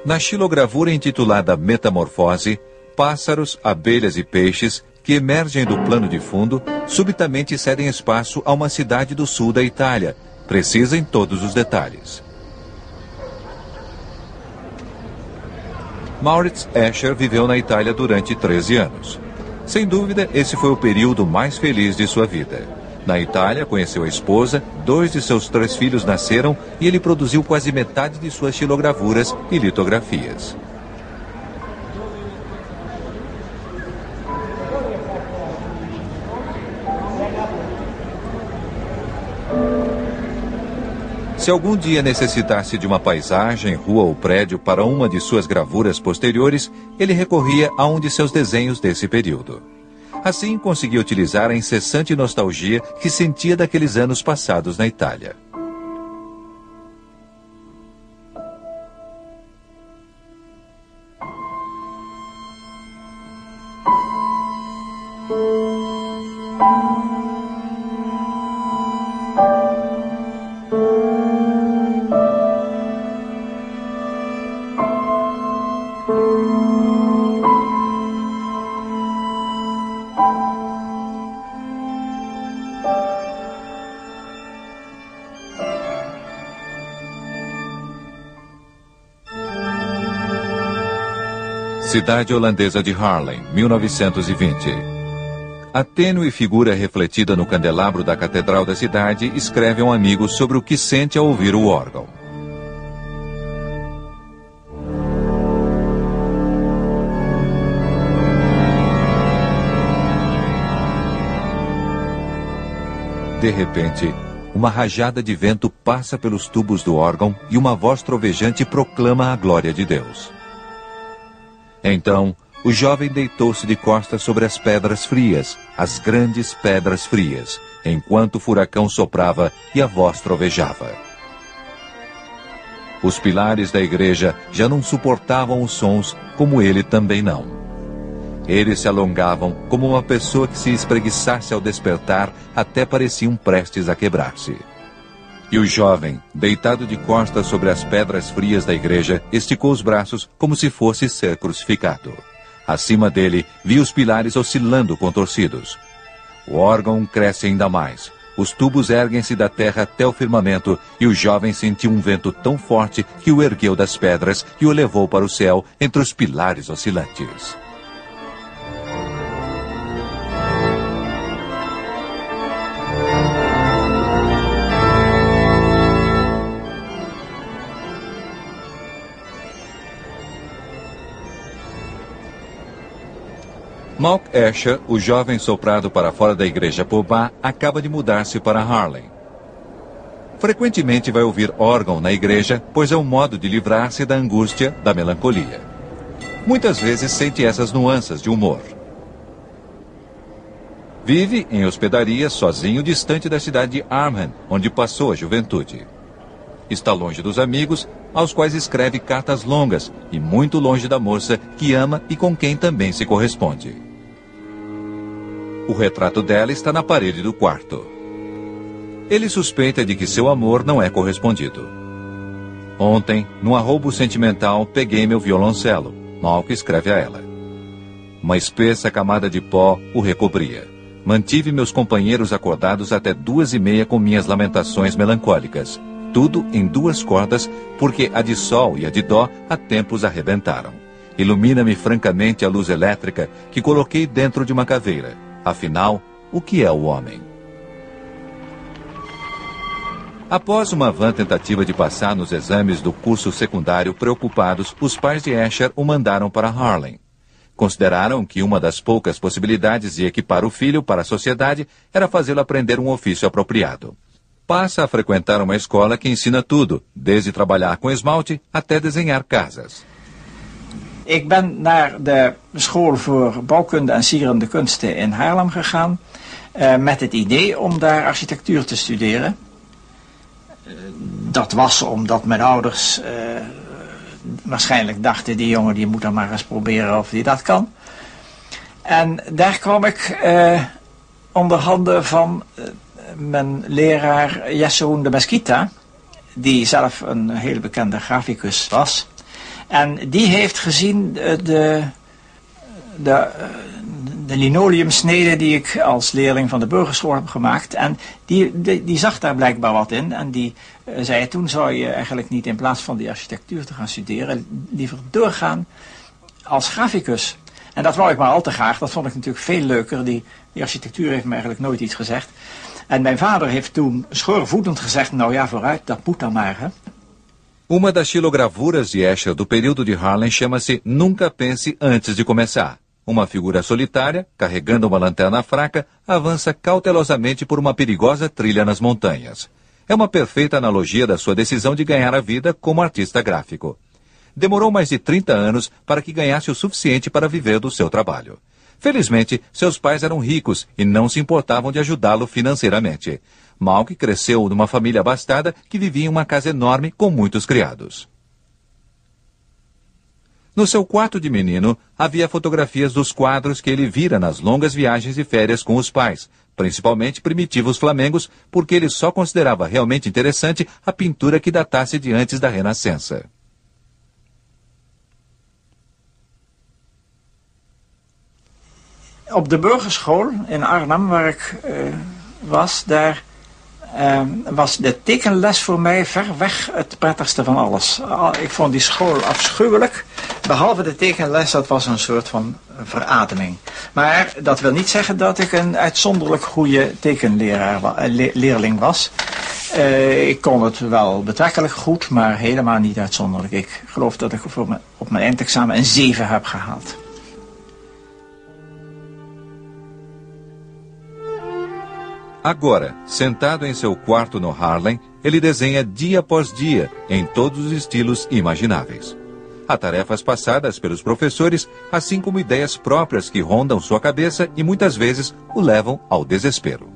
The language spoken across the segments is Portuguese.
Na xilogravura intitulada Metamorfose, pássaros, abelhas e peixes que emergem do plano de fundo subitamente cedem espaço a uma cidade do sul da Itália, precisa em todos os detalhes. Maurits Escher viveu na Itália durante 13 anos. Sem dúvida, esse foi o período mais feliz de sua vida. Na Itália, conheceu a esposa, 2 de seus 3 filhos nasceram e ele produziu quase metade de suas xilogravuras e litografias. Se algum dia necessitasse de uma paisagem, rua ou prédio para uma de suas gravuras posteriores, ele recorria a um de seus desenhos desse período. Assim, conseguia utilizar a incessante nostalgia que sentia daqueles anos passados na Itália. Cidade holandesa de Haarlem, 1920. A tênue figura refletida no candelabro da catedral da cidade escreve a um amigo sobre o que sente ao ouvir o órgão. De repente, uma rajada de vento passa pelos tubos do órgão e uma voz trovejante proclama a glória de Deus. Então, o jovem deitou-se de costas sobre as pedras frias, as grandes pedras frias, enquanto o furacão soprava e a voz trovejava. Os pilares da igreja já não suportavam os sons, como ele também não. Eles se alongavam como uma pessoa que se espreguiçasse ao despertar, até pareciam prestes a quebrar-se. E o jovem, deitado de costas sobre as pedras frias da igreja, esticou os braços como se fosse ser crucificado. Acima dele, vi os pilares oscilando contorcidos. O órgão cresce ainda mais. Os tubos erguem-se da terra até o firmamento, e o jovem sentiu um vento tão forte que o ergueu das pedras e o levou para o céu entre os pilares oscilantes. Malk Escher, o jovem soprado para fora da igreja Pobá, acaba de mudar-se para Haarlem. Frequentemente vai ouvir órgão na igreja, pois é um modo de livrar-se da angústia, da melancolia. Muitas vezes sente essas nuances de humor. Vive em hospedaria sozinho, distante da cidade de Arnhem, onde passou a juventude. Está longe dos amigos, aos quais escreve cartas longas, e muito longe da moça que ama e com quem também se corresponde. O retrato dela está na parede do quarto. Ele suspeita de que seu amor não é correspondido. Ontem, num arroubo sentimental, peguei meu violoncelo. Malk escreve a ela. Uma espessa camada de pó o recobria. Mantive meus companheiros acordados até 2h30 com minhas lamentações melancólicas. Tudo em 2 cordas, porque a de sol e a de dó há tempos arrebentaram. Ilumina-me francamente a luz elétrica que coloquei dentro de uma caveira. Afinal, o que é o homem? Após uma vã tentativa de passar nos exames do curso secundário, preocupados, os pais de Escher o mandaram para Haarlem. Consideraram que uma das poucas possibilidades de equipar o filho para a sociedade era fazê-lo aprender um ofício apropriado. Passa a frequentar uma escola que ensina tudo, desde trabalhar com esmalte até desenhar casas. Ik ben naar de school voor bouwkunde en sierende kunsten in Haarlem gegaan met het idee om daar architectuur te studeren. Dat was omdat mijn ouders waarschijnlijk dachten, die jongen die moet dan maar eens proberen of die dat kan. En daar kwam ik onder handen van mijn leraar Jessoen de Mesquita, die zelf een hele bekende graficus was. En die heeft gezien de linoleumsneden die ik als leerling van de burgerschool heb gemaakt. En die zag daar blijkbaar wat in. En die zei, toen zou je eigenlijk niet in plaats van die architectuur te gaan studeren, liever doorgaan als graficus. En dat wou ik maar al te graag. Dat vond ik natuurlijk veel leuker. Die architectuur heeft me eigenlijk nooit iets gezegd. En mijn vader heeft toen schoorvoetend gezegd, nou ja, vooruit, dat moet dan maar, hè. Uma das xilogravuras de Escher do período de Harlem chama-se Nunca Pense Antes de Começar. Uma figura solitária, carregando uma lanterna fraca, avança cautelosamente por uma perigosa trilha nas montanhas. É uma perfeita analogia da sua decisão de ganhar a vida como artista gráfico. Demorou mais de 30 anos para que ganhasse o suficiente para viver do seu trabalho. Felizmente, seus pais eram ricos e não se importavam de ajudá-lo financeiramente. Malk cresceu numa família abastada que vivia em uma casa enorme com muitos criados. No seu quarto de menino, havia fotografias dos quadros que ele vira nas longas viagens de férias com os pais, principalmente primitivos flamengos, porque ele só considerava realmente interessante a pintura que datasse de antes da Renascença. Op de burgerschool in Arnhem, waar ik was, daar was de tekenles voor mij ver weg het prettigste van alles. Ik vond die school afschuwelijk. Behalve de tekenles, dat was een soort van verademing. Maar dat wil niet zeggen dat ik een uitzonderlijk goede tekenleerling was. Ik kon het wel betrekkelijk goed, maar helemaal niet uitzonderlijk. Ik geloof dat ik op mijn eindexamen een 7 heb gehaald. Agora, sentado em seu quarto no Harlem, ele desenha dia após dia, em todos os estilos imagináveis. Há tarefas passadas pelos professores, assim como ideias próprias que rondam sua cabeça e muitas vezes o levam ao desespero.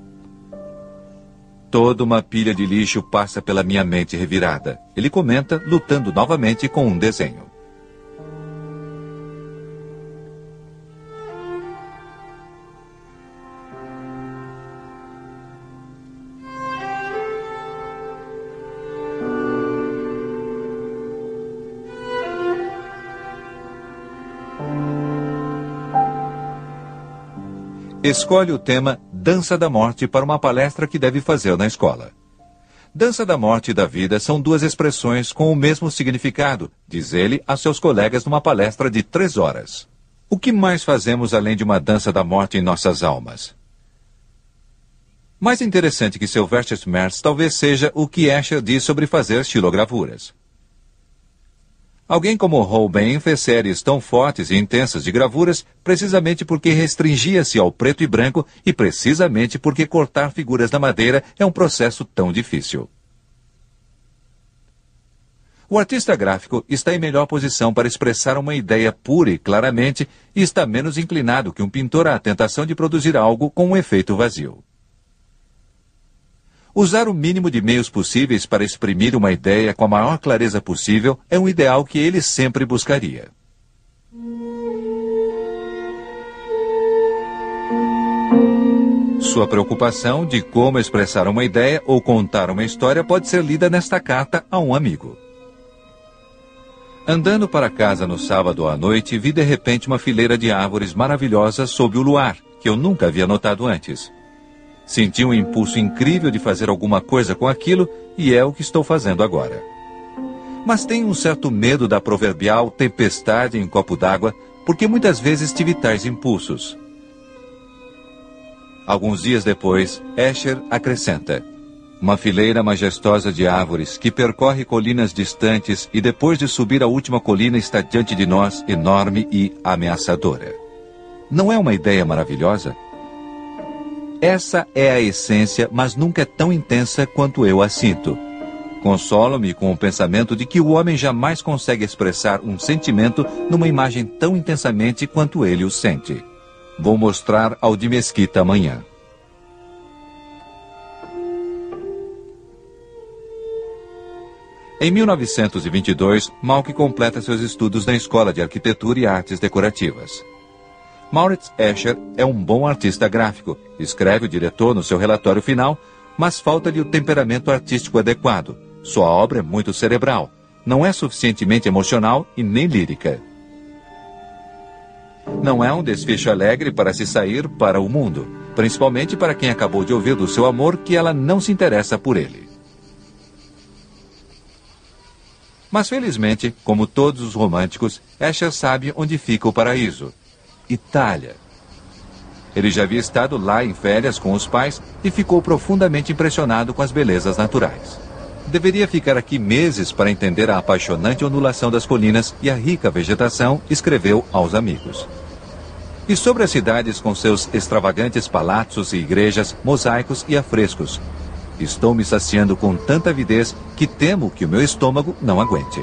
Toda uma pilha de lixo passa pela minha mente revirada. Ele comenta, lutando novamente com um desenho. Escolhe o tema Dança da Morte para uma palestra que deve fazer na escola. Dança da Morte e da Vida são duas expressões com o mesmo significado, diz ele a seus colegas numa palestra de 3 horas. O que mais fazemos além de uma dança da morte em nossas almas? Mais interessante que seu Schmerz talvez seja o que Escher diz sobre fazer xilogravuras. Alguém como Holbein fez séries tão fortes e intensas de gravuras precisamente porque restringia-se ao preto e branco e precisamente porque cortar figuras na madeira é um processo tão difícil. O artista gráfico está em melhor posição para expressar uma ideia pura e claramente e está menos inclinado que um pintor à tentação de produzir algo com um efeito vazio. Usar o mínimo de meios possíveis para exprimir uma ideia com a maior clareza possível é um ideal que ele sempre buscaria. Sua preocupação de como expressar uma ideia ou contar uma história pode ser lida nesta carta a um amigo. Andando para casa no sábado à noite, vi de repente uma fileira de árvores maravilhosas sob o luar, que eu nunca havia notado antes. Senti um impulso incrível de fazer alguma coisa com aquilo e é o que estou fazendo agora. Mas tenho um certo medo da proverbial tempestade em copo d'água, porque muitas vezes tive tais impulsos. Alguns dias depois, Escher acrescenta: uma fileira majestosa de árvores que percorre colinas distantes e depois de subir a última colina está diante de nós, enorme e ameaçadora. Não é uma ideia maravilhosa? Essa é a essência, mas nunca é tão intensa quanto eu a sinto. Consolo-me com o pensamento de que o homem jamais consegue expressar um sentimento numa imagem tão intensamente quanto ele o sente. Vou mostrar ao de Mesquita amanhã. Em 1922, Malk completa seus estudos na Escola de Arquitetura e Artes Decorativas. Mauritz Escher é um bom artista gráfico, escreve o diretor no seu relatório final, mas falta-lhe o temperamento artístico adequado. Sua obra é muito cerebral. não é suficientemente emocional e nem lírica. Não é um desfecho alegre para se sair para o mundo, principalmente para quem acabou de ouvir do seu amor que ela não se interessa por ele. Mas felizmente, como todos os românticos, Escher sabe onde fica o paraíso: Itália. Ele já havia estado lá em férias com os pais e ficou profundamente impressionado com as belezas naturais. Deveria ficar aqui meses para entender a apaixonante ondulação das colinas e a rica vegetação, escreveu aos amigos. E sobre as cidades com seus extravagantes palácios e igrejas, mosaicos e afrescos. Estou me saciando com tanta avidez que temo que o meu estômago não aguente.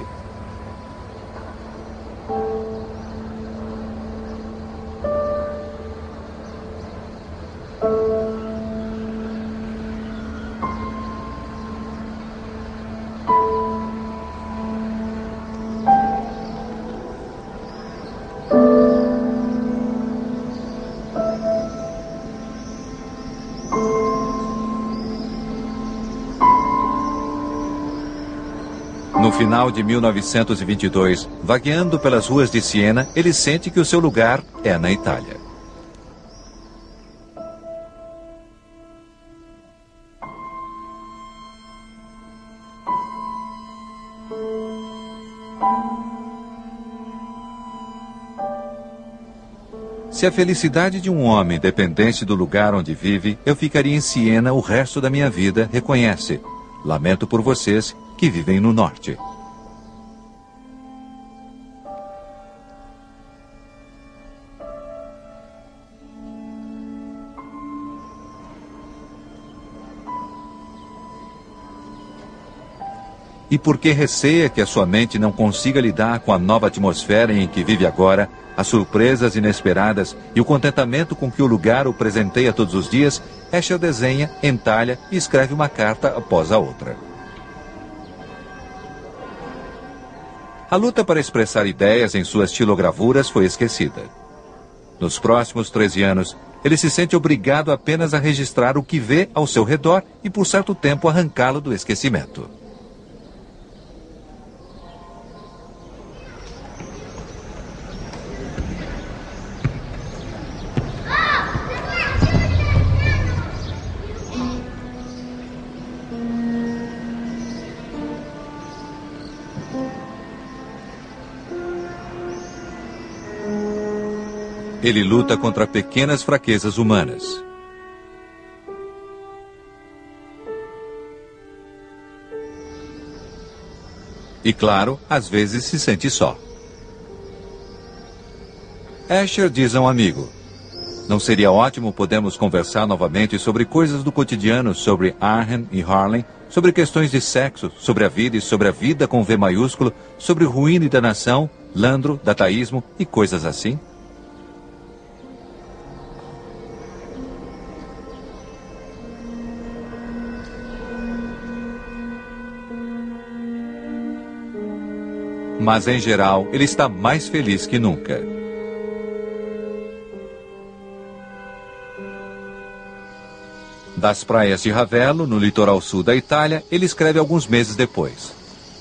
No final de 1922, vagueando pelas ruas de Siena, ele sente que o seu lugar é na Itália. Se a felicidade de um homem dependesse do lugar onde vive, eu ficaria em Siena o resto da minha vida, reconhece. Lamento por vocês que vivem no norte. E porque receia que a sua mente não consiga lidar com a nova atmosfera em que vive agora, as surpresas inesperadas e o contentamento com que o lugar o presenteia todos os dias, Escher desenha, entalha e escreve uma carta após a outra. A luta para expressar ideias em suas estilogravuras foi esquecida. Nos próximos 13 anos, ele se sente obrigado apenas a registrar o que vê ao seu redor e por certo tempo arrancá-lo do esquecimento. Ele luta contra pequenas fraquezas humanas. E claro, às vezes se sente só. Escher diz a um amigo: não seria ótimo podermos conversar novamente sobre coisas do cotidiano, sobre Arnhem e Harlem, sobre questões de sexo, sobre a vida e sobre a vida com V maiúsculo, sobre ruína e danação, Landro, dataísmo e coisas assim? Mas, em geral, ele está mais feliz que nunca. Das praias de Ravello, no litoral sul da Itália, ele escreve alguns meses depois: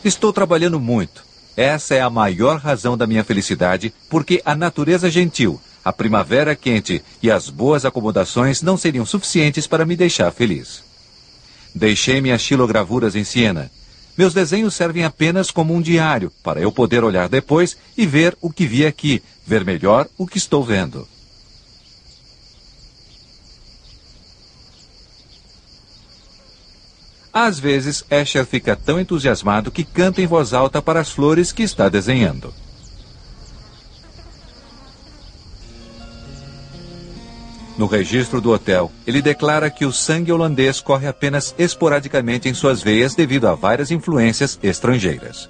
estou trabalhando muito. Essa é a maior razão da minha felicidade, porque a natureza gentil, a primavera quente e as boas acomodações não seriam suficientes para me deixar feliz. Deixei minhas estilogravuras em Siena. Meus desenhos servem apenas como um diário, para eu poder olhar depois e ver o que vi aqui, ver melhor o que estou vendo. Às vezes, Escher fica tão entusiasmado que canta em voz alta para as flores que está desenhando. No registro do hotel, ele declara que o sangue holandês corre apenas esporadicamente em suas veias devido a várias influências estrangeiras.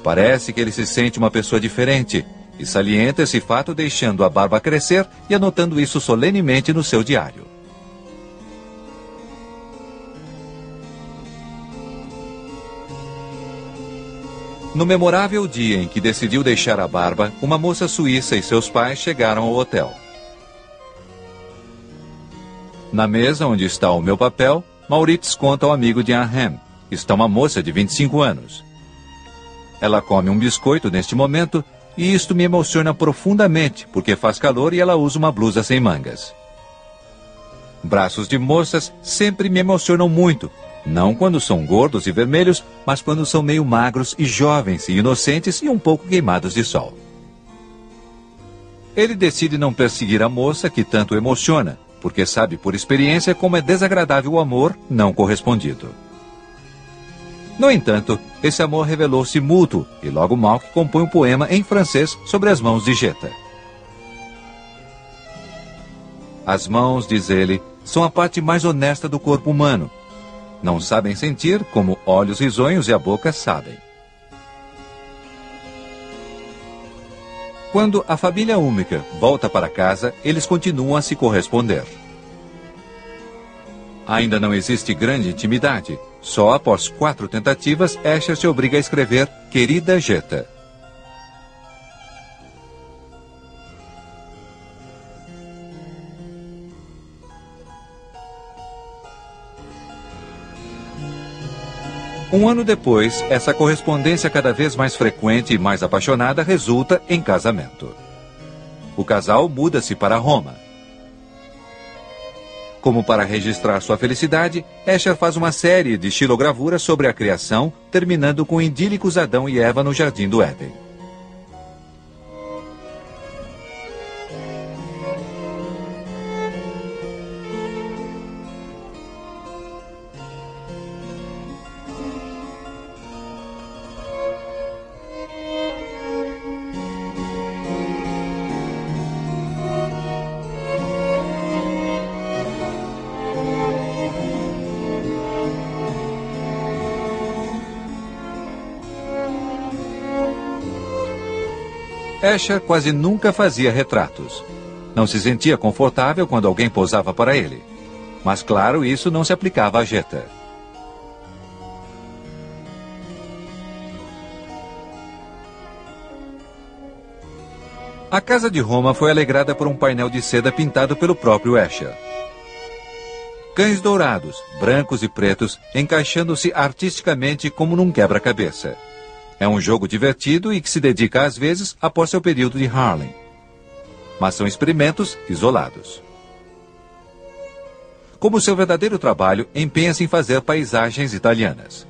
Parece que ele se sente uma pessoa diferente e salienta esse fato deixando a barba crescer e anotando isso solenemente no seu diário. No memorável dia em que decidiu deixar a barba, uma moça suíça e seus pais chegaram ao hotel. Na mesa onde está o meu papel, Maurits conta ao amigo de Arnhem. Está uma moça de 25 anos. Ela come um biscoito neste momento e isto me emociona profundamente, porque faz calor e ela usa uma blusa sem mangas. Braços de moças sempre me emocionam muito, não quando são gordos e vermelhos, mas quando são meio magros e jovens e inocentes e um pouco queimados de sol. Ele decide não perseguir a moça que tanto emociona, porque sabe por experiência como é desagradável o amor não correspondido. No entanto, esse amor revelou-se mútuo e logo Malk compõe um poema em francês sobre as mãos de Jeta. As mãos, diz ele, são a parte mais honesta do corpo humano. Não sabem sentir como olhos risonhos e a boca sabem. Quando a família Úmica volta para casa, eles continuam a se corresponder. Ainda não existe grande intimidade. Só após 4 tentativas, Escher se obriga a escrever Querida Jeta. Um ano depois, essa correspondência cada vez mais frequente e mais apaixonada resulta em casamento. O casal muda-se para Roma. Como para registrar sua felicidade, Escher faz uma série de xilogravuras sobre a criação, terminando com idílicos Adão e Eva no Jardim do Éden. Escher quase nunca fazia retratos. Não se sentia confortável quando alguém posava para ele. Mas, claro, isso não se aplicava a Jeta. A casa de Roma foi alegrada por um painel de seda pintado pelo próprio Escher. Cães dourados, brancos e pretos, encaixando-se artisticamente como num quebra-cabeça. É um jogo divertido e que se dedica às vezes após seu período de Harlem. Mas são experimentos isolados. Como seu verdadeiro trabalho, empenha-se em fazer paisagens italianas.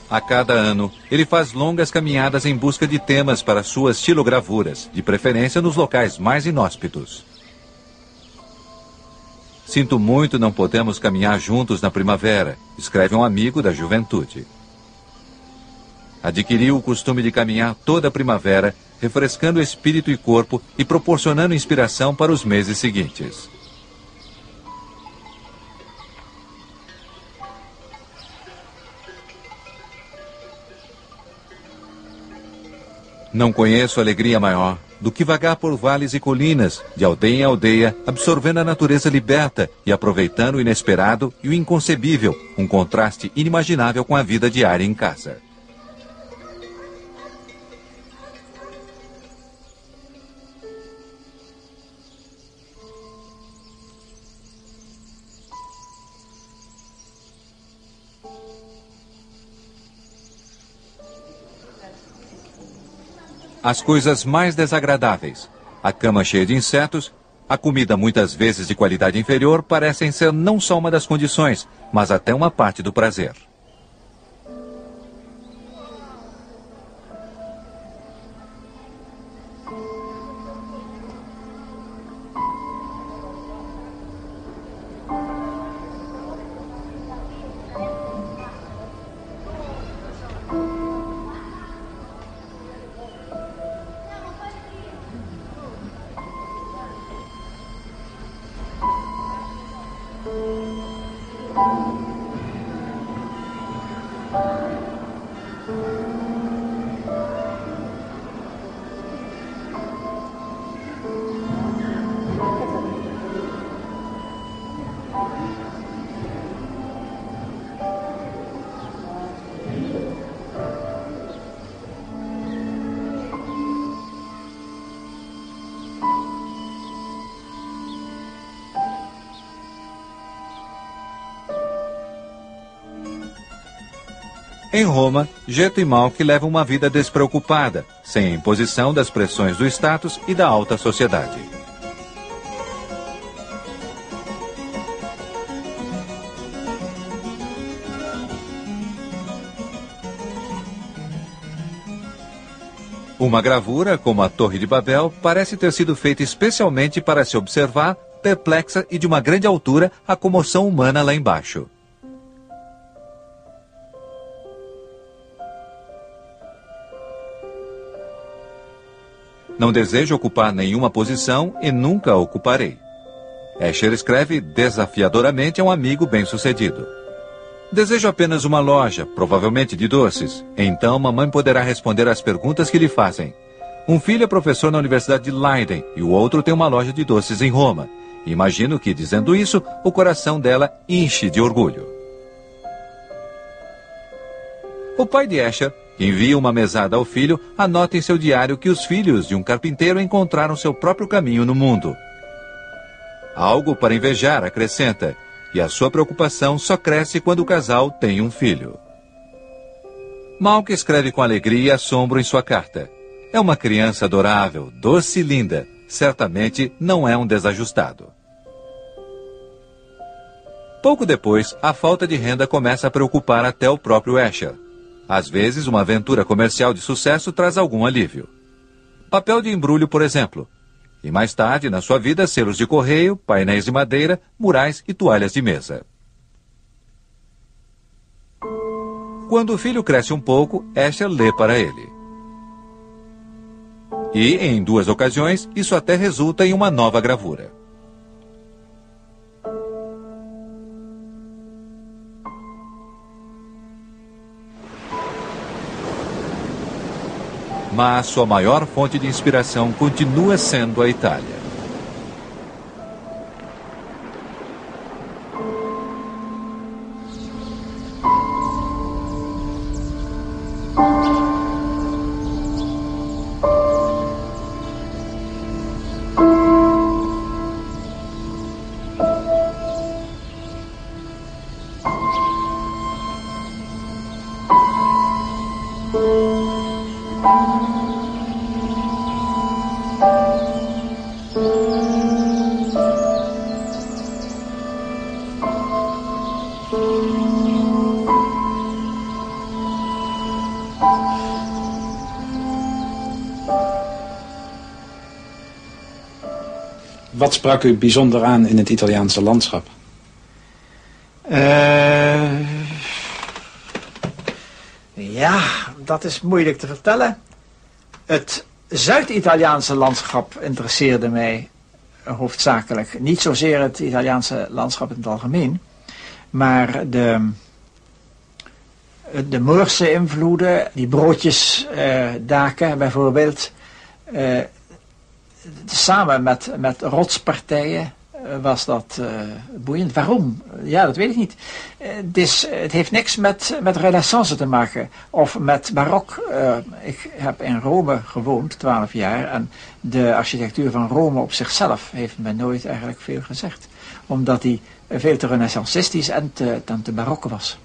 A cada ano, ele faz longas caminhadas em busca de temas para suas xilogravuras, de preferência nos locais mais inóspitos. Sinto muito não podemos caminhar juntos na primavera, escreve um amigo da juventude. Adquiriu o costume de caminhar toda a primavera, refrescando espírito e corpo e proporcionando inspiração para os meses seguintes. Não conheço alegria maior do que vagar por vales e colinas, de aldeia em aldeia, absorvendo a natureza liberta e aproveitando o inesperado e o inconcebível, um contraste inimaginável com a vida diária em casa. As coisas mais desagradáveis, a cama cheia de insetos, a comida muitas vezes de qualidade inferior, parecem ser não só uma das condições, mas até uma parte do prazer. Em Roma, Geto e Malk levam uma vida despreocupada, sem a imposição das pressões do status e da alta sociedade. Uma gravura, como a Torre de Babel, parece ter sido feita especialmente para se observar, perplexa e de uma grande altura, a comoção humana lá embaixo. Não desejo ocupar nenhuma posição e nunca a ocuparei. Escher escreve desafiadoramente a um amigo bem-sucedido. Desejo apenas uma loja, provavelmente de doces. Então mamãe poderá responder às perguntas que lhe fazem. Um filho é professor na Universidade de Leiden e o outro tem uma loja de doces em Roma. Imagino que, dizendo isso, o coração dela enche de orgulho. O pai de Escher, que envia uma mesada ao filho, anota em seu diário que os filhos de um carpinteiro encontraram seu próprio caminho no mundo. Algo para invejar, acrescenta, e a sua preocupação só cresce quando o casal tem um filho. Malk escreve com alegria e assombro em sua carta. É uma criança adorável, doce e linda. Certamente não é um desajustado. Pouco depois, a falta de renda começa a preocupar até o próprio Escher. Às vezes, uma aventura comercial de sucesso traz algum alívio. Papel de embrulho, por exemplo. E mais tarde, na sua vida, selos de correio, painéis de madeira, murais e toalhas de mesa. Quando o filho cresce um pouco, Escher lê para ele. E, em 2 ocasiões, isso até resulta em uma nova gravura. Mas sua maior fonte de inspiração continua sendo a Itália. Wat sprak u bijzonder aan in het Italiaanse landschap? Ja, dat is moeilijk te vertellen. Het Zuid-Italiaanse landschap interesseerde mij hoofdzakelijk. Niet zozeer het Italiaanse landschap in het algemeen, maar de Moorse invloeden, die broodjesdaken bijvoorbeeld, samen met rotspartijen was dat boeiend. Waarom? Ja, dat weet ik niet. Het heeft niks met renaissance te maken of met barok. Ik heb in Rome gewoond, 12 jaar, en de architectuur van Rome op zichzelf heeft me nooit eigenlijk veel gezegd. Omdat die veel te renaissancistisch en te barok was.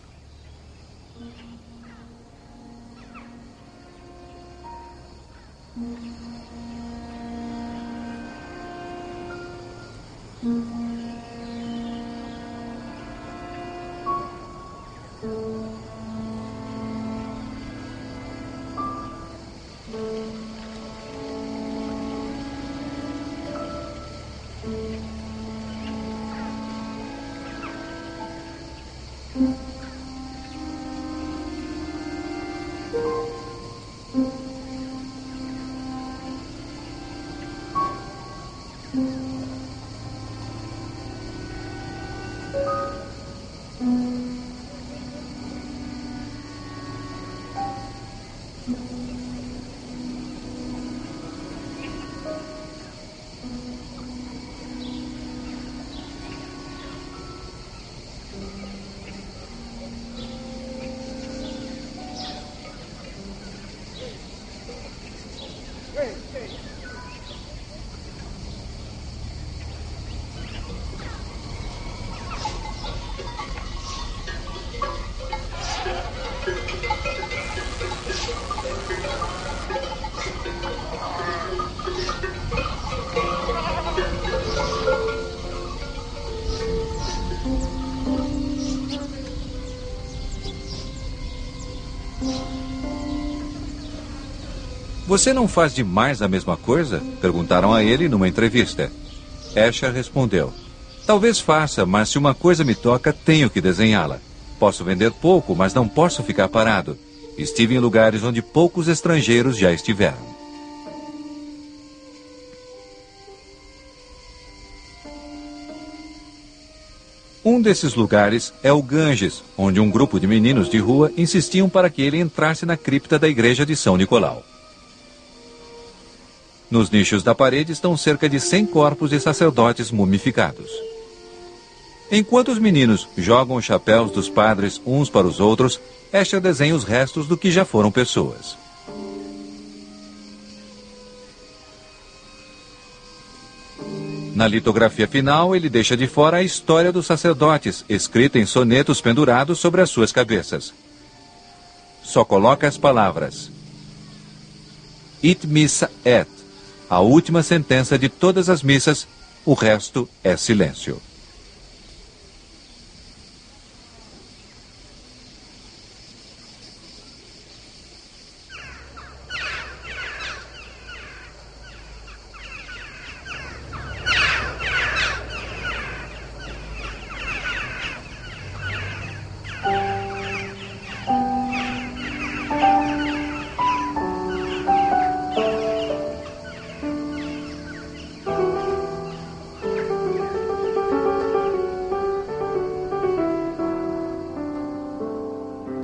Você não faz demais a mesma coisa? Perguntaram a ele numa entrevista. Escher respondeu: talvez faça, mas se uma coisa me toca, tenho que desenhá-la. Posso vender pouco, mas não posso ficar parado. Estive em lugares onde poucos estrangeiros já estiveram. Um desses lugares é o Ganges, onde um grupo de meninos de rua insistiam para que ele entrasse na cripta da igreja de São Nicolau. Nos nichos da parede estão cerca de 100 corpos de sacerdotes mumificados. Enquanto os meninos jogam os chapéus dos padres uns para os outros, Escher desenha os restos do que já foram pessoas. Na litografia final, ele deixa de fora a história dos sacerdotes, escrita em sonetos pendurados sobre as suas cabeças. Só coloca as palavras It Missa Et, a última sentença de todas as missas, o resto é silêncio.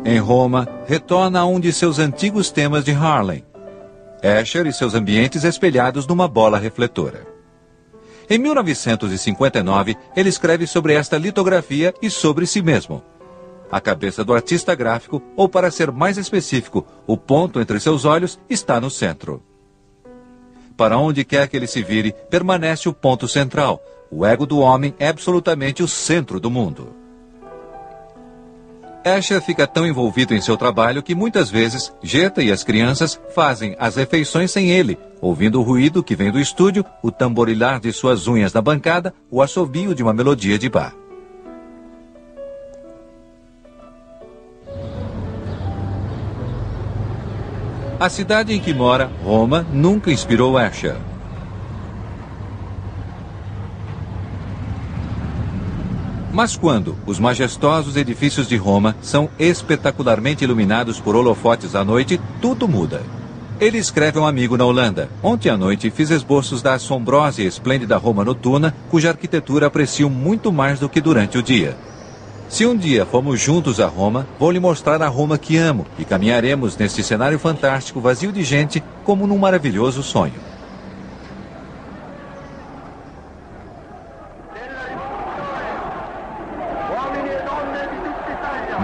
Em Roma, retorna a um de seus antigos temas de Harlem, Escher e seus ambientes espelhados numa bola refletora. Em 1959, ele escreve sobre esta litografia e sobre si mesmo. A cabeça do artista gráfico, ou para ser mais específico, o ponto entre seus olhos, está no centro. Para onde quer que ele se vire, permanece o ponto central. O ego do homem é absolutamente o centro do mundo. Escher fica tão envolvido em seu trabalho que muitas vezes Geta e as crianças fazem as refeições sem ele, ouvindo o ruído que vem do estúdio, o tamborilar de suas unhas na bancada, o assobio de uma melodia de bar. A cidade em que mora, Roma, nunca inspirou Escher. Mas quando os majestosos edifícios de Roma são espetacularmente iluminados por holofotes à noite, tudo muda. Ele escreve a um amigo na Holanda: ontem à noite fiz esboços da assombrosa e esplêndida Roma noturna, cuja arquitetura aprecio muito mais do que durante o dia. Se um dia formos juntos a Roma, vou lhe mostrar a Roma que amo e caminharemos neste cenário fantástico vazio de gente como num maravilhoso sonho.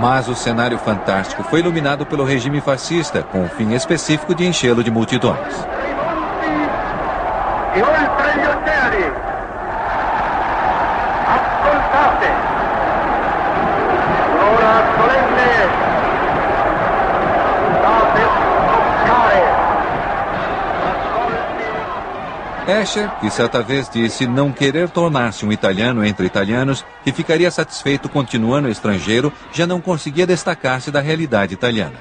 Mas o cenário fantástico foi iluminado pelo regime fascista, com o fim específico de enchê-lo de multidões. Escher, que certa vez disse não querer tornar-se um italiano entre italianos, que ficaria satisfeito continuando estrangeiro, já não conseguia destacar-se da realidade italiana.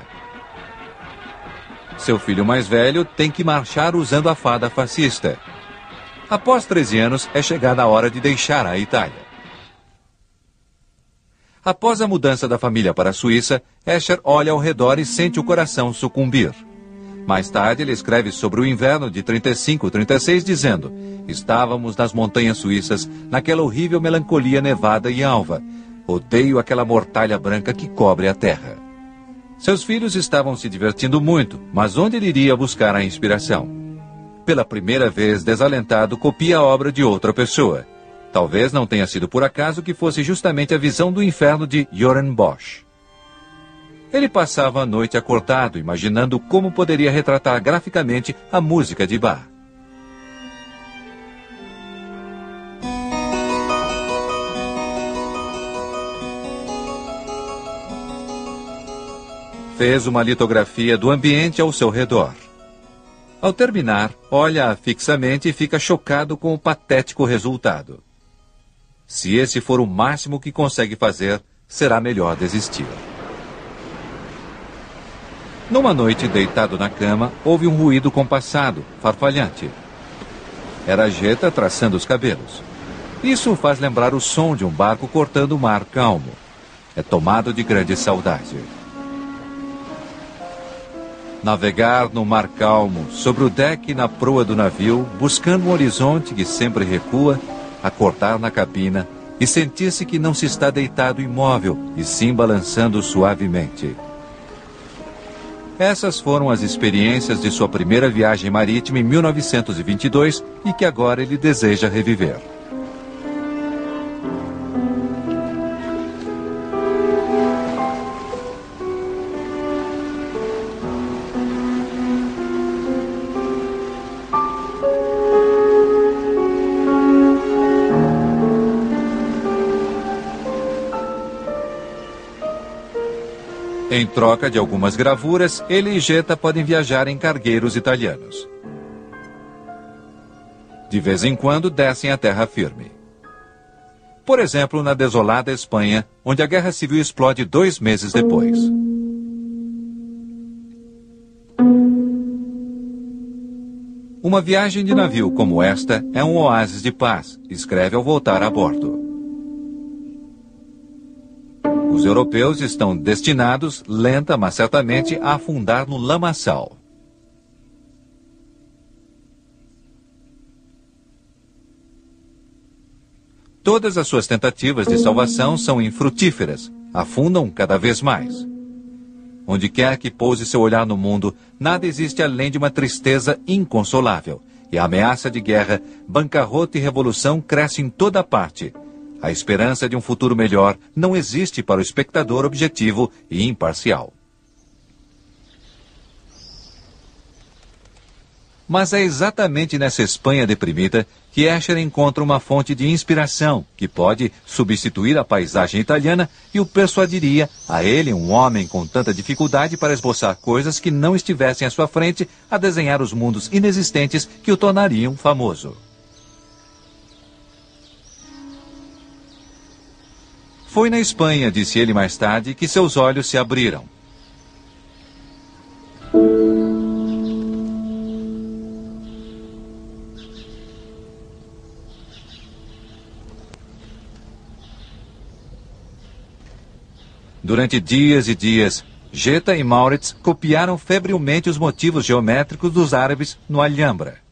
Seu filho mais velho tem que marchar usando a fada fascista. Após 13 anos, é chegada a hora de deixar a Itália. Após a mudança da família para a Suíça, Escher olha ao redor e sente o coração sucumbir. Mais tarde, ele escreve sobre o inverno de 35-36, dizendo: estávamos nas montanhas suíças, naquela horrível melancolia nevada e alva. Odeio aquela mortalha branca que cobre a terra. Seus filhos estavam se divertindo muito, mas onde ele iria buscar a inspiração? Pela primeira vez, desalentado, copia a obra de outra pessoa. Talvez não tenha sido por acaso que fosse justamente a visão do inferno de Johann Bosch. Ele passava a noite acordado, imaginando como poderia retratar graficamente a música de Bach. Fez uma litografia do ambiente ao seu redor. Ao terminar, olha-a fixamente e fica chocado com o patético resultado. Se esse for o máximo que consegue fazer, será melhor desistir. Numa noite, deitado na cama, houve um ruído compassado, farfalhante. Era Geta traçando os cabelos. Isso faz lembrar o som de um barco cortando o mar calmo. É tomado de grande saudade. Navegar no mar calmo, sobre o deck e na proa do navio, buscando um horizonte que sempre recua, acordar na cabina e sentir-se que não se está deitado imóvel, e sim balançando suavemente. Essas foram as experiências de sua primeira viagem marítima em 1922 e que agora ele deseja reviver. Em troca de algumas gravuras, ele e Geta podem viajar em cargueiros italianos. De vez em quando descem à terra firme. Por exemplo, na desolada Espanha, onde a guerra civil explode 2 meses depois. Uma viagem de navio como esta é um oásis de paz, escreve ao voltar a bordo. Os europeus estão destinados, lenta, mas certamente, a afundar no lamaçal. Todas as suas tentativas de salvação são infrutíferas, afundam cada vez mais. Onde quer que pouse seu olhar no mundo, nada existe além de uma tristeza inconsolável, e a ameaça de guerra, bancarrota e revolução cresce em toda parte. A esperança de um futuro melhor não existe para o espectador objetivo e imparcial. Mas é exatamente nessa Espanha deprimida que Escher encontra uma fonte de inspiração que pode substituir a paisagem italiana e o persuadiria, a ele, um homem com tanta dificuldade para esboçar coisas que não estivessem à sua frente, a desenhar os mundos inexistentes que o tornariam famoso. Foi na Espanha, disse ele mais tarde, que seus olhos se abriram. Durante dias e dias, Geta e Maurits copiaram febrilmente os motivos geométricos dos árabes no Alhambra.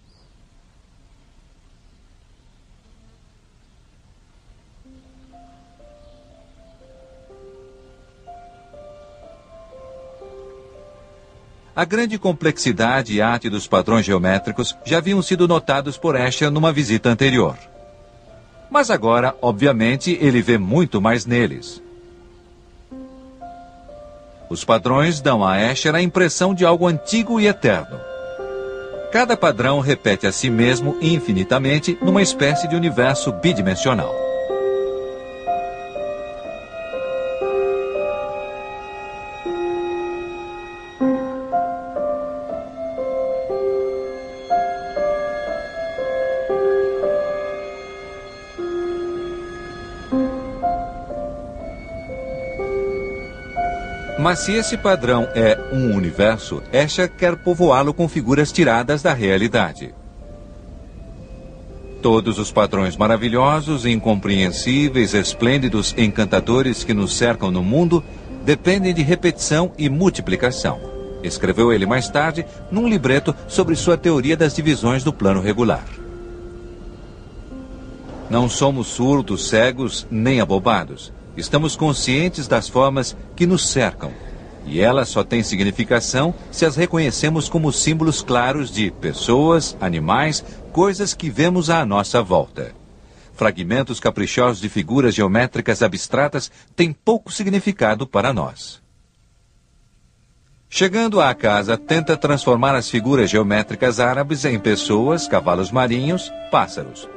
A grande complexidade e arte dos padrões geométricos já haviam sido notados por Escher numa visita anterior. Mas agora, obviamente, ele vê muito mais neles. Os padrões dão a Escher a impressão de algo antigo e eterno. Cada padrão repete a si mesmo infinitamente numa espécie de universo bidimensional. Mas se esse padrão é um universo, Escher quer povoá-lo com figuras tiradas da realidade. Todos os padrões maravilhosos, incompreensíveis, esplêndidos, encantadores que nos cercam no mundo dependem de repetição e multiplicação, escreveu ele mais tarde num libreto sobre sua teoria das divisões do plano regular. Não somos surdos, cegos, nem abobados. Estamos conscientes das formas que nos cercam, e elas só têm significação se as reconhecemos como símbolos claros de pessoas, animais, coisas que vemos à nossa volta. Fragmentos caprichosos de figuras geométricas abstratas têm pouco significado para nós. Chegando à casa, tenta transformar as figuras geométricas árabes em pessoas, cavalos marinhos, pássaros.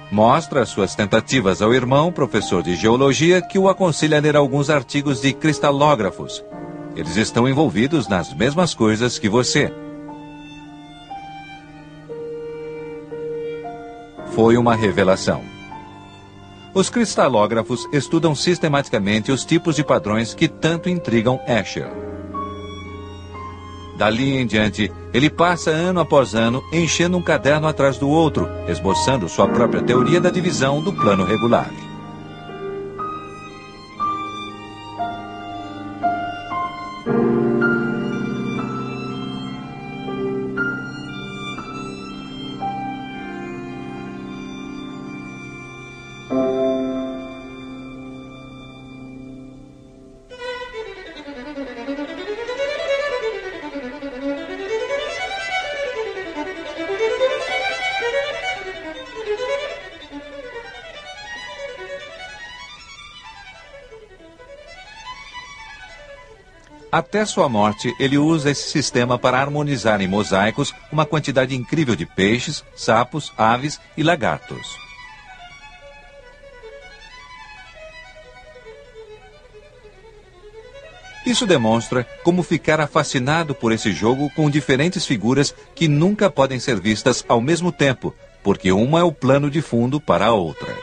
Mostra suas tentativas ao irmão, professor de geologia, que o aconselha a ler alguns artigos de cristalógrafos. Eles estão envolvidos nas mesmas coisas que você. Foi uma revelação. Os cristalógrafos estudam sistematicamente os tipos de padrões que tanto intrigam Escher. Dali em diante, ele passa ano após ano enchendo um caderno atrás do outro, esboçando sua própria teoria da divisão do plano regular. Até sua morte, ele usa esse sistema para harmonizar em mosaicos uma quantidade incrível de peixes, sapos, aves e lagartos. Isso demonstra como ficara fascinado por esse jogo com diferentes figuras que nunca podem ser vistas ao mesmo tempo, porque uma é o plano de fundo para a outra.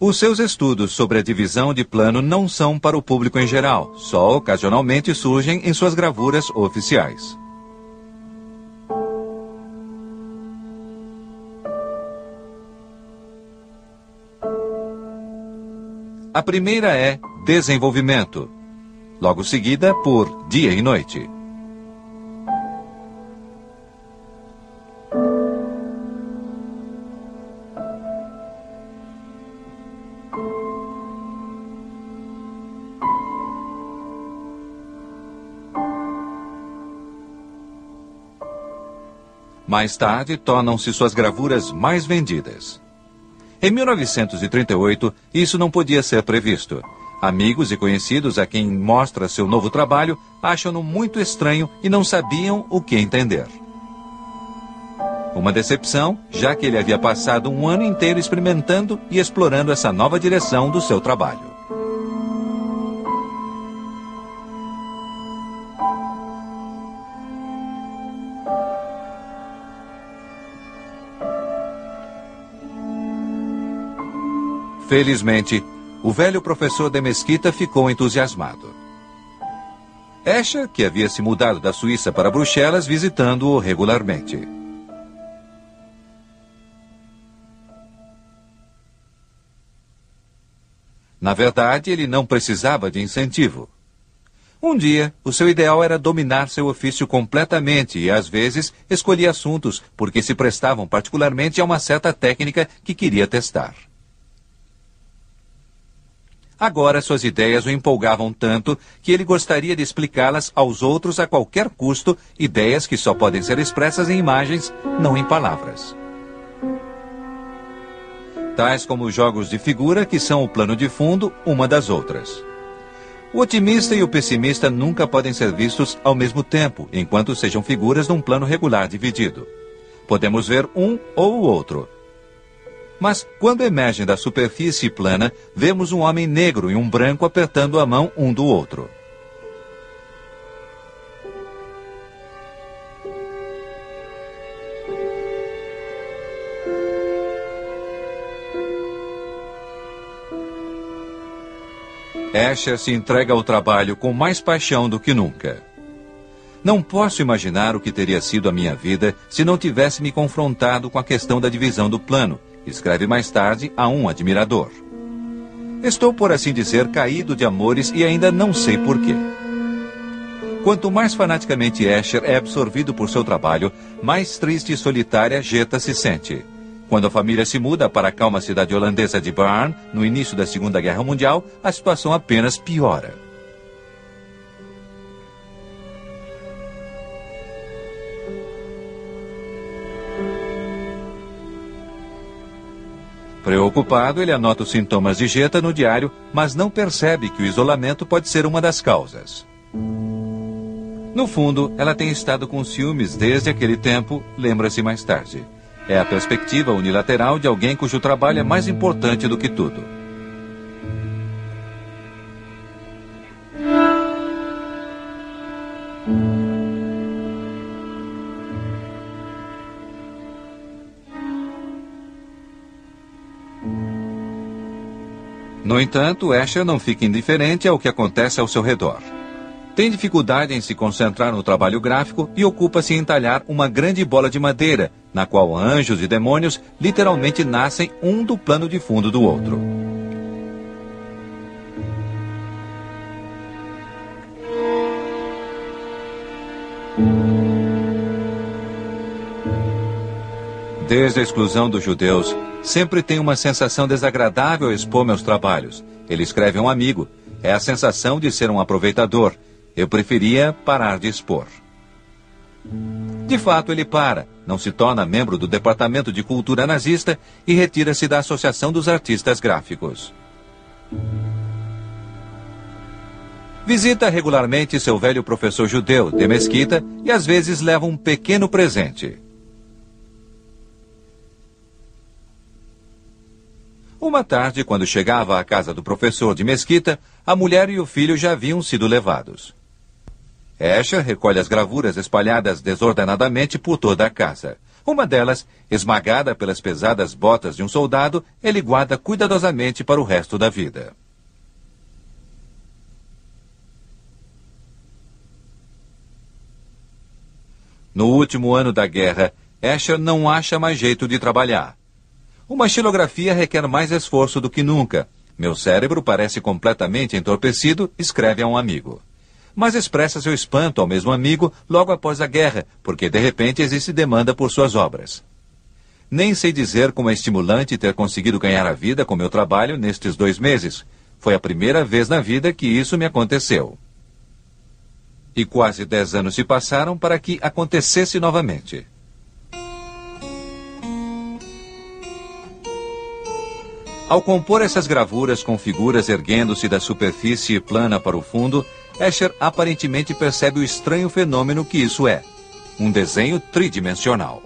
Os seus estudos sobre a divisão de plano não são para o público em geral, só ocasionalmente surgem em suas gravuras oficiais. A primeira é desenvolvimento, logo seguida por dia e noite. Mais tarde, tornam-se suas gravuras mais vendidas. Em 1938, isso não podia ser previsto. Amigos e conhecidos a quem mostra seu novo trabalho acham-no muito estranho e não sabiam o que entender. Uma decepção, já que ele havia passado um ano inteiro experimentando e explorando essa nova direção do seu trabalho. Felizmente, o velho professor de Mesquita ficou entusiasmado. Escher, que havia se mudado da Suíça para Bruxelas, visitando-o regularmente. Na verdade, ele não precisava de incentivo. Um dia, o seu ideal era dominar seu ofício completamente e, às vezes, escolhia assuntos porque se prestavam particularmente a uma certa técnica que queria testar. Agora suas ideias o empolgavam tanto que ele gostaria de explicá-las aos outros a qualquer custo, ideias que só podem ser expressas em imagens, não em palavras. Tais como os jogos de figura, que são o plano de fundo uma das outras. O otimista e o pessimista nunca podem ser vistos ao mesmo tempo, enquanto sejam figuras num plano regular dividido. Podemos ver um ou o outro. Mas, quando emergem da superfície plana, vemos um homem negro e um branco apertando a mão um do outro. Escher se entrega ao trabalho com mais paixão do que nunca. Não posso imaginar o que teria sido a minha vida se não tivesse me confrontado com a questão da divisão do plano, escreve mais tarde a um admirador. Estou, por assim dizer, caído de amores e ainda não sei porquê. Quanto mais fanaticamente Escher é absorvido por seu trabalho, mais triste e solitária Jetta se sente. Quando a família se muda para a calma cidade holandesa de Baarn, no início da Segunda Guerra Mundial, a situação apenas piora. Preocupado, ele anota os sintomas de Jetta no diário, mas não percebe que o isolamento pode ser uma das causas. No fundo, ela tem estado com ciúmes desde aquele tempo, lembra-se mais tarde. É a perspectiva unilateral de alguém cujo trabalho é mais importante do que tudo. No entanto, Escher não fica indiferente ao que acontece ao seu redor. Tem dificuldade em se concentrar no trabalho gráfico e ocupa-se em entalhar uma grande bola de madeira, na qual anjos e demônios literalmente nascem um do plano de fundo do outro. Desde a exclusão dos judeus, sempre tenho uma sensação desagradável ao expor meus trabalhos. Ele escreve a um amigo. É a sensação de ser um aproveitador. Eu preferia parar de expor. De fato, ele para, não se torna membro do Departamento de Cultura nazista e retira-se da Associação dos Artistas Gráficos. Visita regularmente seu velho professor judeu, de Mesquita, e às vezes leva um pequeno presente. Uma tarde, quando chegava à casa do professor de Mesquita, a mulher e o filho já haviam sido levados. Escher recolhe as gravuras espalhadas desordenadamente por toda a casa. Uma delas, esmagada pelas pesadas botas de um soldado, ele guarda cuidadosamente para o resto da vida. No último ano da guerra, Escher não acha mais jeito de trabalhar. Uma xilografia requer mais esforço do que nunca. Meu cérebro parece completamente entorpecido, escreve a um amigo. Mas expressa seu espanto ao mesmo amigo logo após a guerra, porque de repente existe demanda por suas obras. Nem sei dizer como é estimulante ter conseguido ganhar a vida com meu trabalho nestes 2 meses. Foi a primeira vez na vida que isso me aconteceu. E quase 10 anos se passaram para que acontecesse novamente. Ao compor essas gravuras com figuras erguendo-se da superfície plana para o fundo, Escher aparentemente percebe o estranho fenômeno que isso é: um desenho tridimensional.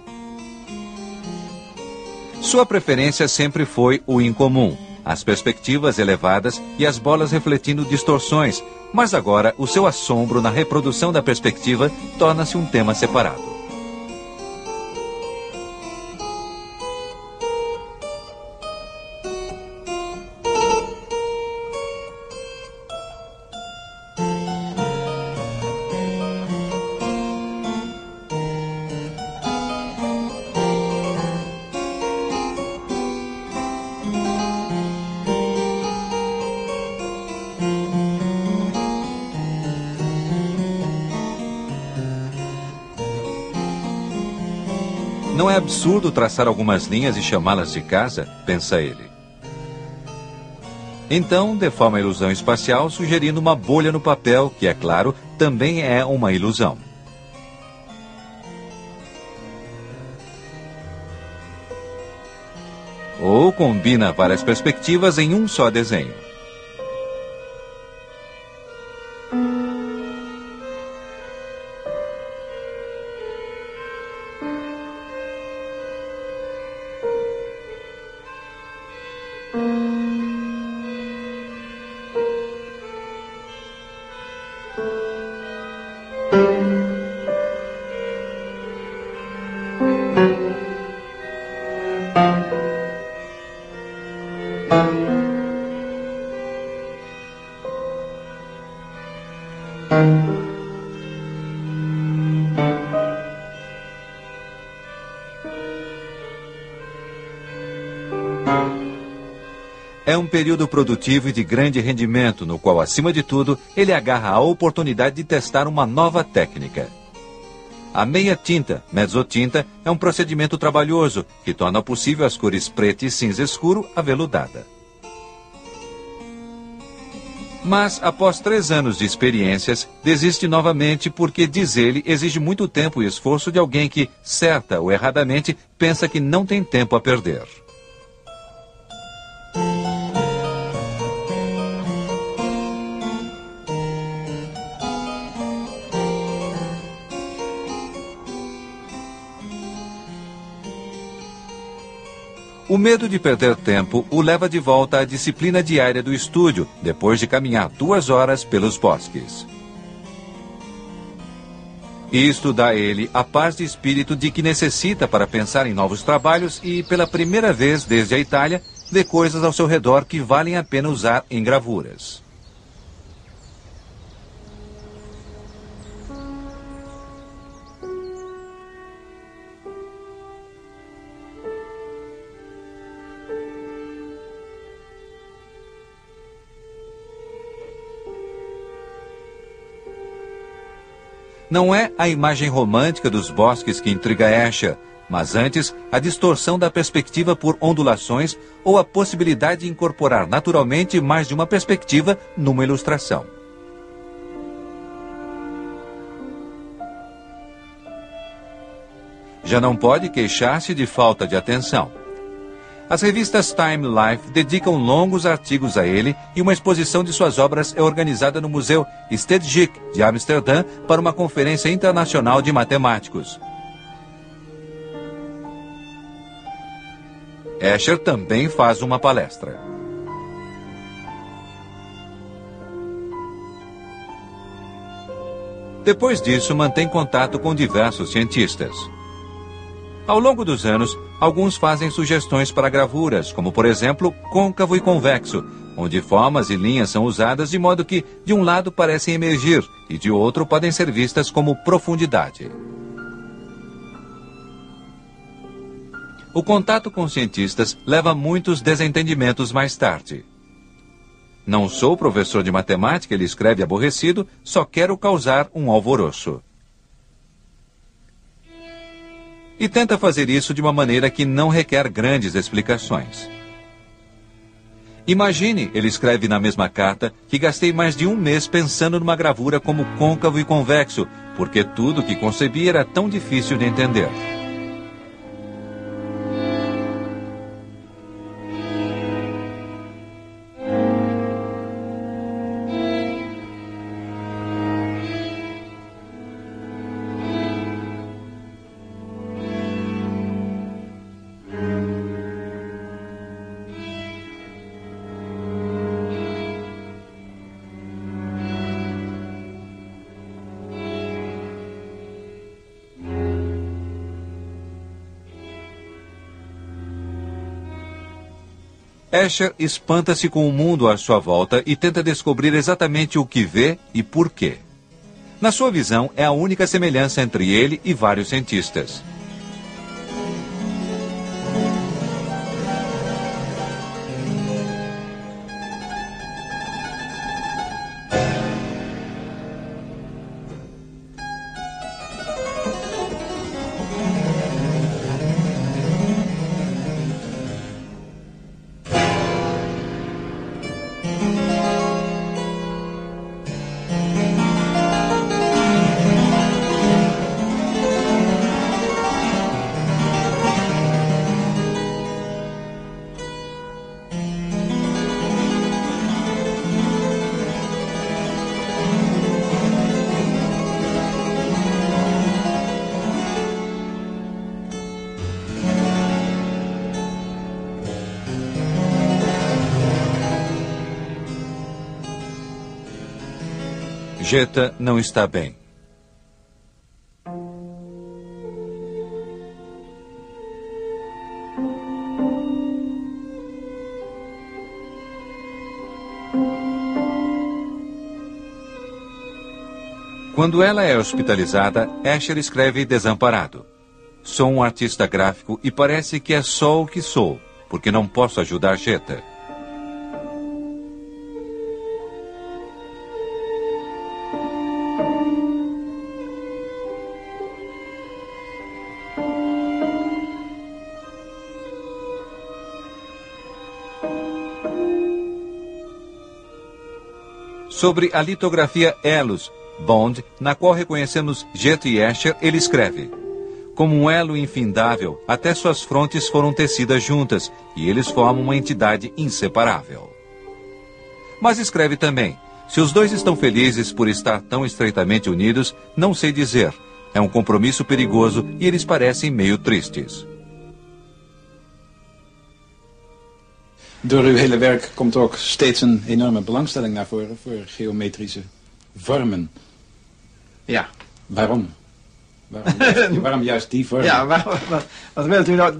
Sua preferência sempre foi o incomum, as perspectivas elevadas e as bolas refletindo distorções, mas agora o seu assombro na reprodução da perspectiva torna-se um tema separado. Não é absurdo traçar algumas linhas e chamá-las de casa? Pensa ele. Então, deforma a ilusão espacial sugerindo uma bolha no papel, que, é claro, também é uma ilusão. Ou combina várias perspectivas em um só desenho. É um período produtivo e de grande rendimento, no qual, acima de tudo, ele agarra a oportunidade de testar uma nova técnica. A meia-tinta, mezzotinta, é um procedimento trabalhoso, que torna possível as cores preta e cinza escuro aveludada. Mas, após 3 anos de experiências, desiste novamente porque, diz ele, exige muito tempo e esforço de alguém que, certa ou erradamente, pensa que não tem tempo a perder. O medo de perder tempo o leva de volta à disciplina diária do estúdio, depois de caminhar 2 horas pelos bosques. Isto dá a ele a paz de espírito de que necessita para pensar em novos trabalhos e, pela primeira vez desde a Itália, vê coisas ao seu redor que valem a pena usar em gravuras. Não é a imagem romântica dos bosques que intriga Escher, mas antes a distorção da perspectiva por ondulações ou a possibilidade de incorporar naturalmente mais de uma perspectiva numa ilustração. Já não pode queixar-se de falta de atenção. As revistas Time e Life dedicam longos artigos a ele e uma exposição de suas obras é organizada no Museu Stedelijk de Amsterdã para uma conferência internacional de matemáticos. Escher também faz uma palestra. Depois disso, mantém contato com diversos cientistas. Ao longo dos anos, alguns fazem sugestões para gravuras, como por exemplo, côncavo e convexo, onde formas e linhas são usadas de modo que, de um lado parecem emergir e de outro podem ser vistas como profundidade. O contato com cientistas leva a muitos desentendimentos mais tarde. Não sou professor de matemática, ele escreve aborrecido, só quero causar um alvoroço. E tenta fazer isso de uma maneira que não requer grandes explicações. Imagine, ele escreve na mesma carta, que gastei mais de 1 mês pensando numa gravura como côncavo e convexo, porque tudo que concebi era tão difícil de entender. Escher espanta-se com o mundo à sua volta e tenta descobrir exatamente o que vê e por quê. Na sua visão, é a única semelhança entre ele e vários cientistas. Jeta não está bem. Quando ela é hospitalizada, Escher escreve desamparado. Sou um artista gráfico e parece que é só o que sou, porque não posso ajudar Jeta. Sobre a litografia Elos, Bond, na qual reconhecemos Jeta e Escher, ele escreve: como um elo infindável, até suas frontes foram tecidas juntas, e eles formam uma entidade inseparável. Mas escreve também: se os dois estão felizes por estar tão estreitamente unidos, não sei dizer. É um compromisso perigoso e eles parecem meio tristes. Door uw hele werk komt ook steeds een enorme belangstelling naar voren voor geometrische vormen. Ja. Waarom? Waarom juist die vorm? Ja, wat wilt u nou?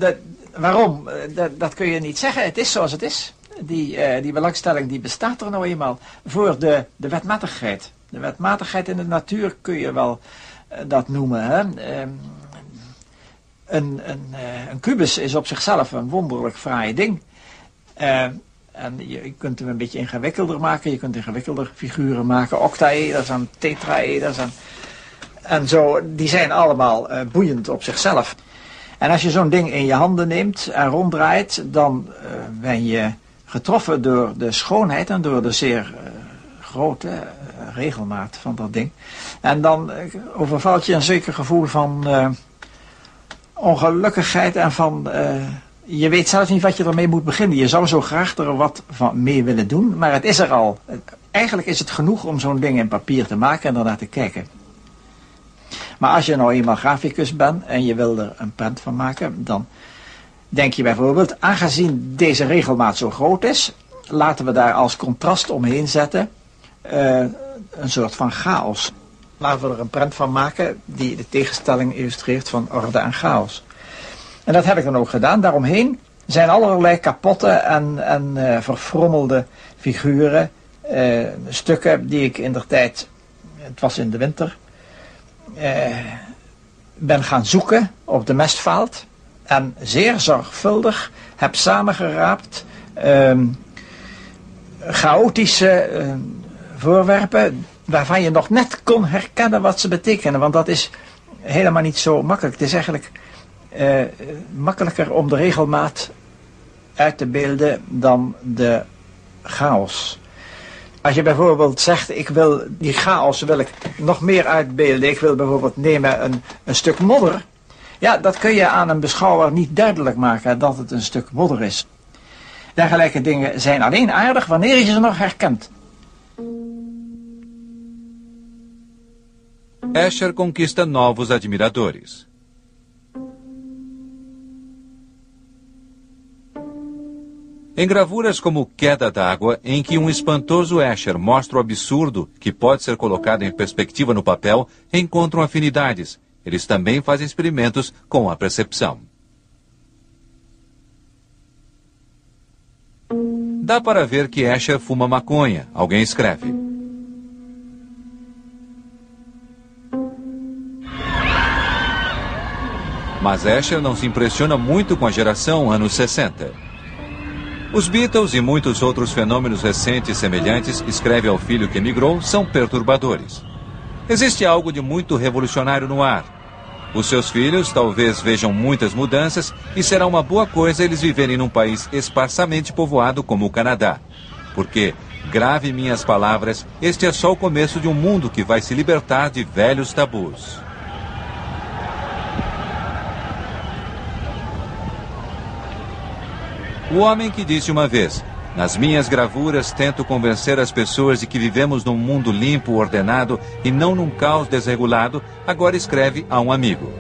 Waarom? Dat kun je niet zeggen. Het is zoals het is. Die belangstelling die bestaat er nou eenmaal voor de wetmatigheid. De wetmatigheid in de natuur kun je wel dat noemen. Hè? Een kubus is op zichzelf een wonderlijk fraai ding. En je kunt hem een beetje ingewikkelder maken. Je kunt ingewikkelder figuren maken. Octaeders en tetraeders en zo. Die zijn allemaal boeiend op zichzelf. En als je zo'n ding in je handen neemt en ronddraait, dan ben je getroffen door de schoonheid en door de zeer grote regelmaat van dat ding. En dan overvalt je een zeker gevoel van ongelukkigheid en van... je weet zelf niet wat je ermee moet beginnen. Je zou zo graag er wat van mee willen doen, maar het is er al. Eigenlijk is het genoeg om zo'n ding in papier te maken en ernaar te kijken. Maar als je nou eenmaal graficus bent en je wil er een prent van maken, dan denk je bijvoorbeeld, aangezien deze regelmaat zo groot is, laten we daar als contrast omheen zetten een soort van chaos. Laten we er een prent van maken die de tegenstelling illustreert van orde en chaos. En dat heb ik dan ook gedaan. Daaromheen zijn allerlei kapotte en verfrommelde figuren, stukken die ik indertijd, het was in de winter, ben gaan zoeken op de mestvaalt en zeer zorgvuldig heb samengeraapt chaotische voorwerpen waarvan je nog net kon herkennen wat ze betekenen, want dat is helemaal niet zo makkelijk. Het is eigenlijk makkelijker om de regelmaat uit te beelden dan de chaos. Als je bijvoorbeeld zegt, ik wil die chaos wil ik nog meer uitbeelden. Ik wil bijvoorbeeld nemen een stuk modder. Ja, dat kun je aan een beschouwer niet duidelijk maken dat het een stuk modder is. Dergelijke dingen zijn alleen aardig wanneer je ze nog herkent. Escher conquista novos admiradores. Em gravuras como Queda d'Água, em que espantoso Escher mostra o absurdo que pode ser colocado em perspectiva no papel, encontram afinidades. Eles também fazem experimentos com a percepção. Dá para ver que Escher fuma maconha, alguém escreve. Mas Escher não se impressiona muito com a geração anos 60. Os Beatles e muitos outros fenômenos recentes semelhantes, escreve ao filho que emigrou, são perturbadores. Existe algo de muito revolucionário no ar. Os seus filhos talvez vejam muitas mudanças e será uma boa coisa eles viverem num país esparsamente povoado como o Canadá. Porque, grave minhas palavras, este é só o começo de um mundo que vai se libertar de velhos tabus. O homem que disse uma vez, nas minhas gravuras tento convencer as pessoas de que vivemos num mundo limpo, ordenado e não num caos desregulado, agora escreve a um amigo.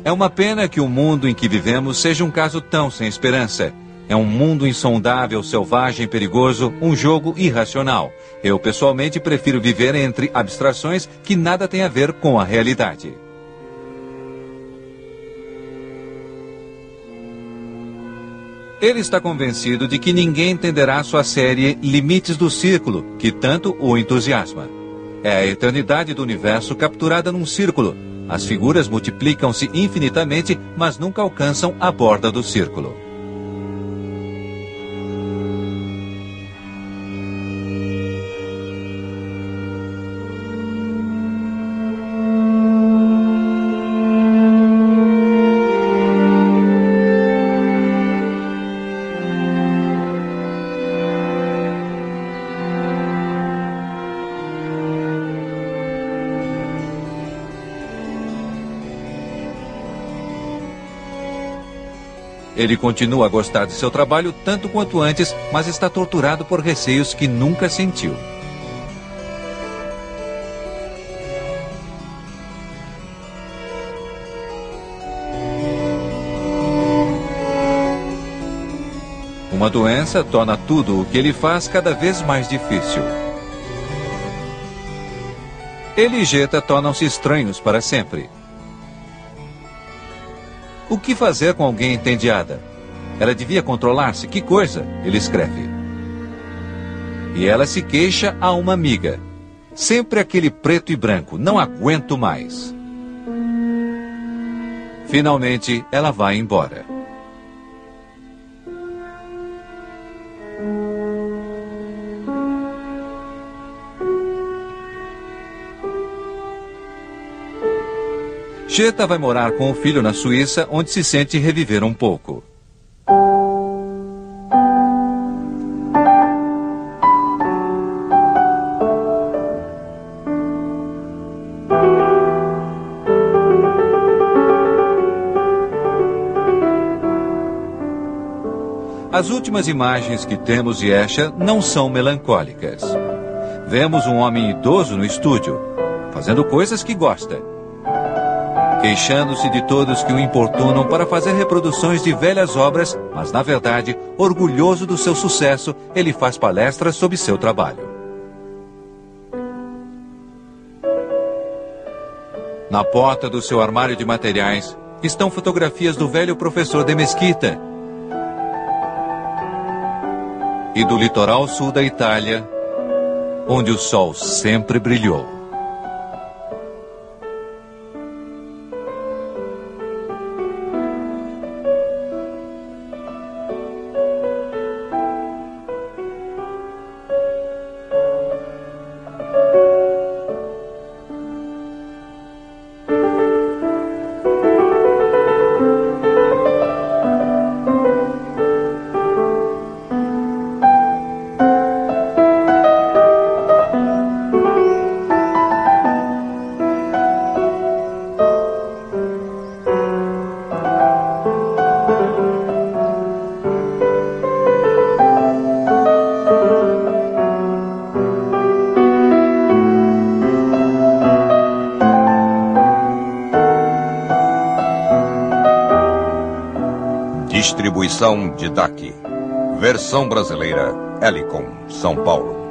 É uma pena que o mundo em que vivemos seja um caso tão sem esperança. É um mundo insondável, selvagem, perigoso, um jogo irracional. Eu, pessoalmente, prefiro viver entre abstrações que nada têm a ver com a realidade. Ele está convencido de que ninguém entenderá sua série Limites do Círculo, que tanto o entusiasma. É a eternidade do universo capturada num círculo. As figuras multiplicam-se infinitamente, mas nunca alcançam a borda do círculo. Ele continua a gostar de seu trabalho tanto quanto antes, mas está torturado por receios que nunca sentiu. Uma doença torna tudo o que ele faz cada vez mais difícil. Ele e Jeta tornam-se estranhos para sempre. O que fazer com alguém entediada? Ela devia controlar-se. Que coisa? Ele escreve. E ela se queixa a uma amiga. Sempre aquele preto e branco. Não aguento mais. Finalmente, ela vai embora. Jeta vai morar com o filho na Suíça, onde se sente reviver um pouco. As últimas imagens que temos de Escher não são melancólicas. Vemos um homem idoso no estúdio, fazendo coisas que gosta. Queixando-se de todos que o importunam para fazer reproduções de velhas obras, mas, na verdade, orgulhoso do seu sucesso, ele faz palestras sobre seu trabalho. Na porta do seu armário de materiais estão fotografias do velho professor de Mesquita e do litoral sul da Itália, onde o sol sempre brilhou. Distribuição Didac. Versão brasileira, Helicon, São Paulo.